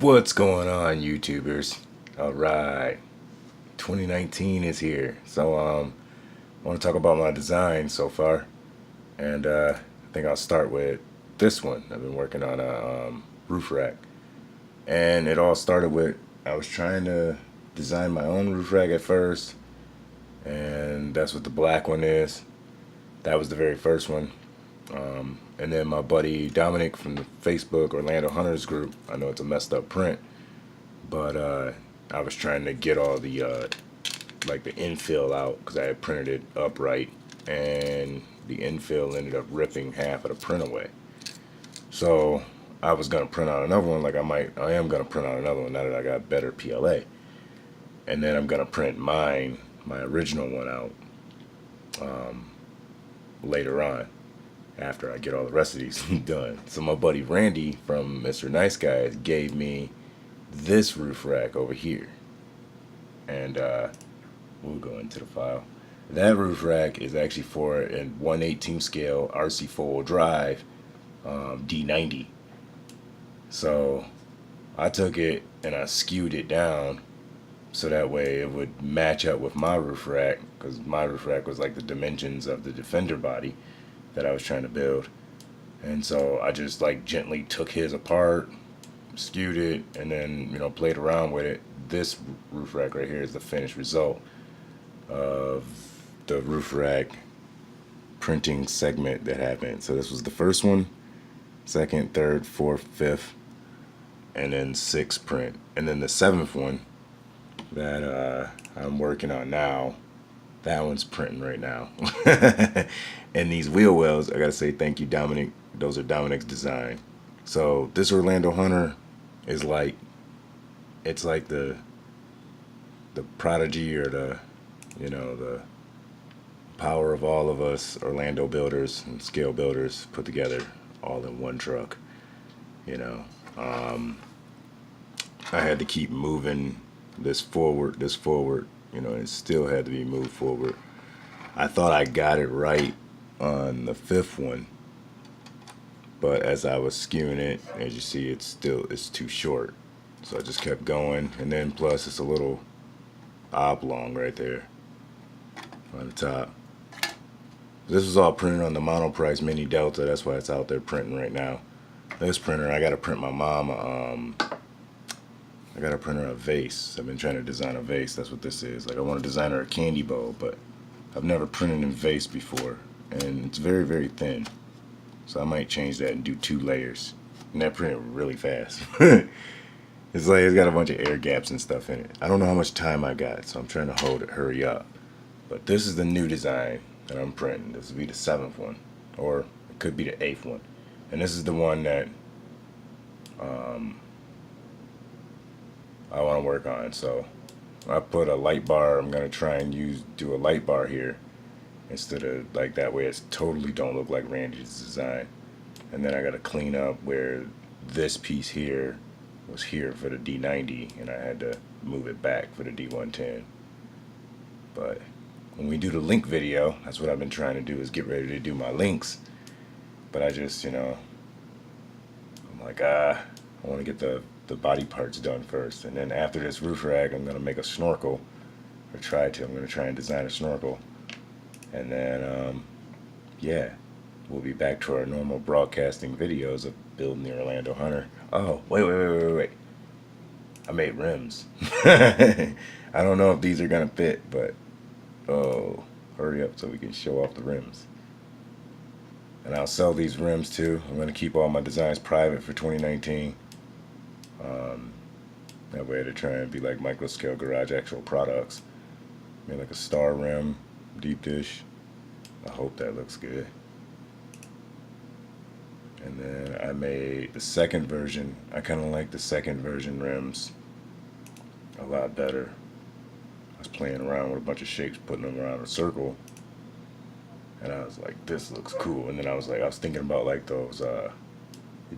What's going on, YouTubers? All right, 2019 is here, so I want to talk about my design so far, and I think I'll start with this one. I've been working on a roof rack, and it all started with I was trying to design my own roof rack at first, and that's what the black one is. That was the very first one. And then my buddy Dominic from the Facebook Orlando Hunters group, I know it's a messed up print, but I was trying to get all the like the infill out because I had printed it upright, and the infill ended up ripping half of the print away. So I was gonna print out another one. I am gonna print out another one now that I got better PLA, and then I'm gonna print my original one out later on after I get all the rest of these done. So my buddy Randy from Mr. Nice Guys gave me this roof rack over here, and we'll go into the file. That roof rack is actually for a 1/18 scale RC four-wheel drive D90. So I took it and I skewed it down so that way it would match up with my roof rack, because my roof rack was like the dimensions of the Defender body that I was trying to build. And so I just like gently took his apart, skewed it, and then played around with it. This roof rack right here is the finished result of the roof rack printing segment that happened. So this was the first one, second, third, fourth, fifth, and then sixth print, and then the seventh one that I'm working on now. That one's printing right now. And these wheel wells, I gotta say thank you, Dominic. Those are Dominic's design. So this Orlando Hunter is like, it's like the prodigy, or the power of all of us Orlando builders and scale builders put together all in one truck. You know, I had to keep moving this forward. It still had to be moved forward. I thought I got it right on the fifth one, but as I was skewing it, as you see, it's too short. So I just kept going, and then plus it's a little oblong right there on the top. This was all printed on the Monoprice Mini Delta. That's why it's out there printing right now. This printer, I gotta print my mom. I gotta print her a vase. I've been trying to design a vase. That's what this is. Like, I want to design her a candy bowl, but I've never printed in vase before, and it's very, very thin. So I might change that and do 2 layers. And that printed really fast. It's like it's got a bunch of air gaps and stuff in it. I don't know how much time I got, so I'm trying to hurry up. But this is the new design that I'm printing. This will be the 7th one, or it could be the 8th one. And this is the one that I want to work on. So I put a light bar. I'm gonna try and do a light bar here instead of like that way. It's totally don't look like Randy's design. And then I gotta clean up where this piece here was here for the D90, and I had to move it back for the D110. But when we do the link video, that's what I've been trying to do, is get ready to do my links. But I just, I'm like, I want to get the body parts done first. And then after this roof rack, I'm going to make a snorkel, or try to. I'm going to try and design a snorkel. And then, yeah, we'll be back to our normal broadcasting videos of building the Orlando Hunter. Oh, wait. I made rims. I don't know if these are going to fit, but, oh, hurry up so we can show off the rims. And I'll sell these rims too. I'm going to keep all my designs private for 2019. That way to try and be like micro scale garage actual products. Made like a star rim, deep dish. I hope that looks good. And then I made the second version. I kind of like the second version rims a lot better. I was playing around with a bunch of shapes, putting them around a circle. And I was like, this looks cool. And then I was thinking about like those the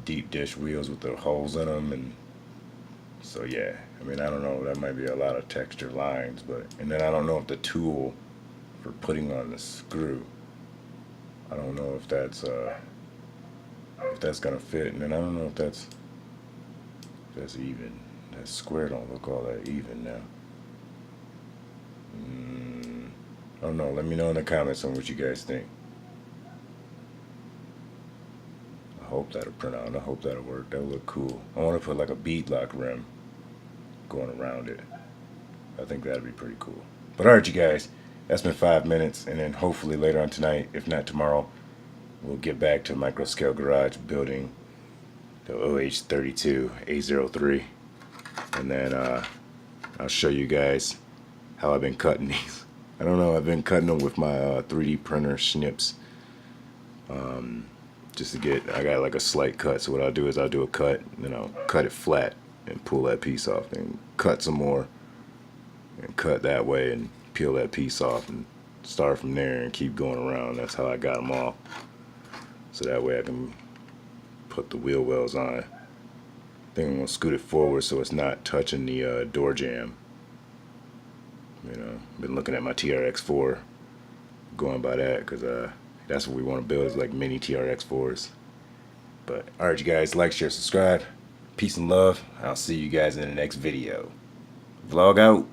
deep dish wheels with the holes in them. And so yeah, I mean, I don't know, that might be a lot of texture lines, but, and then I don't know if the tool for putting on the screw, I don't know if that's gonna fit. And then I don't know if That's even. That square don't look all that even now. I don't know. Let me know in the comments on what you guys think. I hope that'll print out. I hope that'll work. That'll look cool. I want to put like a beadlock rim going around it. I think that'd be pretty cool. But alright, you guys. That's been 5 minutes. And then hopefully later on tonight, if not tomorrow, we'll get back to Micro Scale Garage building the Oh32A03. And then I'll show you guys how I've been cutting these. I don't know, I've been cutting them with my 3D printer snips. Just to get, I got like a slight cut. So what I'll do is I'll do a cut, then I'll cut it flat and pull that piece off. Then cut some more and cut that way and peel that piece off and start from there and keep going around. That's how I got them all. So that way I can put the wheel wells on. I think I'm going to scoot it forward so it's not touching the door jamb. You know, been looking at my TRX4, going by that, because that's what we want to build, is like mini TRX4s. But alright, you guys, like, share, subscribe. Peace and love. I'll see you guys in the next video. Vlog out.